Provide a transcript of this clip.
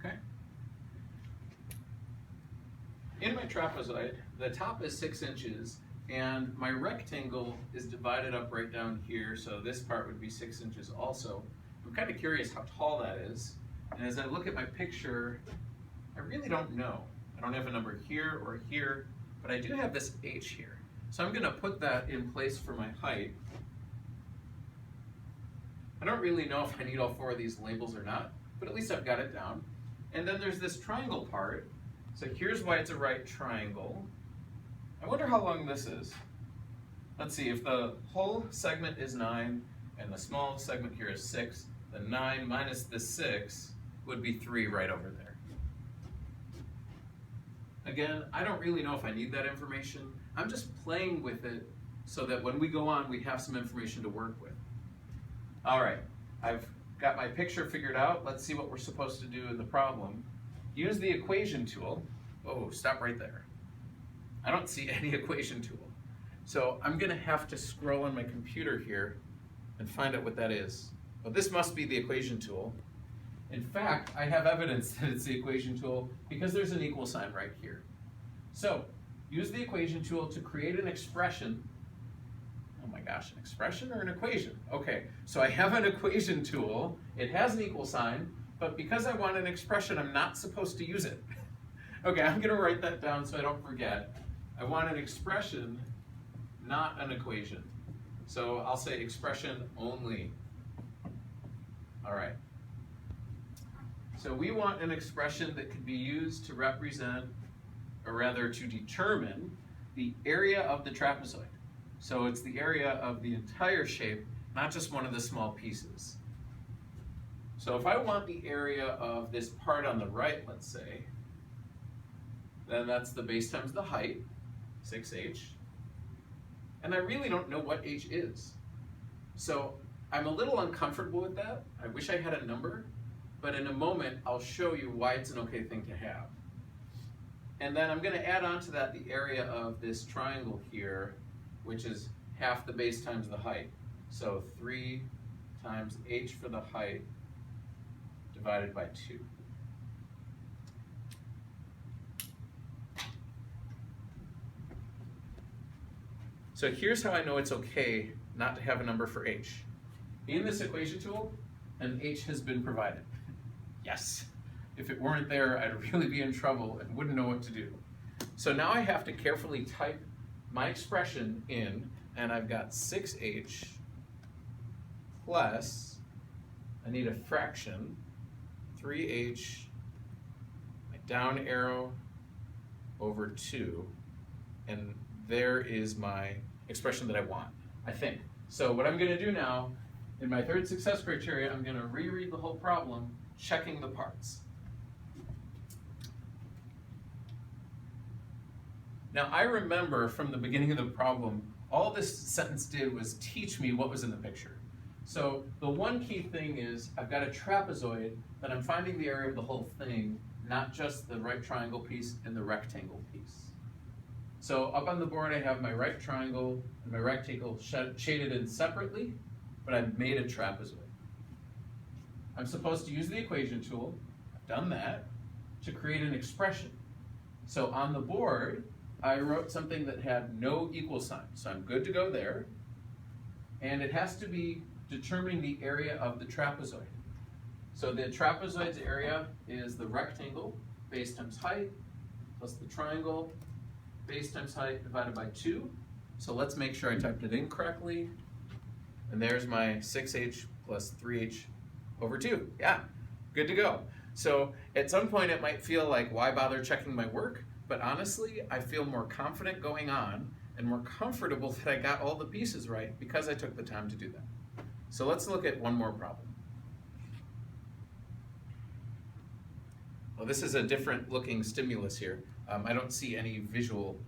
Okay. In my trapezoid, the top is 6 inches, and my rectangle is divided up right down here, so this part would be 6 inches also. I'm kind of curious how tall that is, and as I look at my picture, I really don't know. I don't have a number here or here, but I do have this h here. So I'm going to put that in place for my height. I don't really know if I need all 4 of these labels or not, but at least I've got it down. And then there's this triangle part. So here's why it's a right triangle. I wonder how long this is. Let's see, if the whole segment is 9 and the small segment here is 6, then 9 minus the 6 would be 3 right over there. Again, I don't really know if I need that information. I'm just playing with it so that when we go on, we have some information to work with. All right, I've got my picture figured out. Let's see what we're supposed to do in the problem. Use the equation tool. Oh, stop right there. I don't see any equation tool. So I'm gonna have to scroll on my computer here and find out what that is. Well, this must be the equation tool. In fact, I have evidence that it's the equation tool because there's an equal sign right here. So use the equation tool to create an expression. Oh my gosh, an expression or an equation? Okay, so I have an equation tool. It has an equal sign, but because I want an expression, I'm not supposed to use it. Okay, I'm gonna write that down so I don't forget. I want an expression, not an equation. So I'll say expression only. All right. So we want an expression that could be used to represent, or rather to determine, the area of the trapezoid. So it's the area of the entire shape, not just one of the small pieces. So if I want the area of this part on the right, let's say, then that's the base times the height, 6h. And I really don't know what h is. So I'm a little uncomfortable with that. I wish I had a number, but in a moment I'll show you why it's an okay thing to have. And then I'm gonna add on to that the area of this triangle here, which is half the base times the height. So 3 times h for the height divided by 2. So here's how I know it's okay not to have a number for h. In this equation tool, an h has been provided. Yes. If it weren't there, I'd really be in trouble and wouldn't know what to do. So now I have to carefully type my expression in, and I've got 6h plus, I need a fraction, 3h, my down arrow over 2, and there is my expression that I want, I think. So what I'm gonna do now, in my third success criteria, I'm gonna reread the whole problem, checking the parts. Now I remember from the beginning of the problem, all this sentence did was teach me what was in the picture. So the one key thing is I've got a trapezoid, that I'm finding the area of the whole thing, not just the right triangle piece and the rectangle piece. So up on the board I have my right triangle and my rectangle shaded in separately, but I've made a trapezoid. I'm supposed to use the equation tool, I've done that, to create an expression. So on the board, I wrote something that had no equal sign, so I'm good to go there. And it has to be determining the area of the trapezoid. So the trapezoid's area is the rectangle, base times height, plus the triangle, base times height divided by 2. So let's make sure I typed it in correctly. And there's my 6h plus 3h over 2. Yeah, good to go. So at some point it might feel like, why bother checking my work? But honestly, I feel more confident going on and more comfortable that I got all the pieces right because I took the time to do that. So let's look at one more problem. Well, this is a different looking stimulus here. I don't see any visual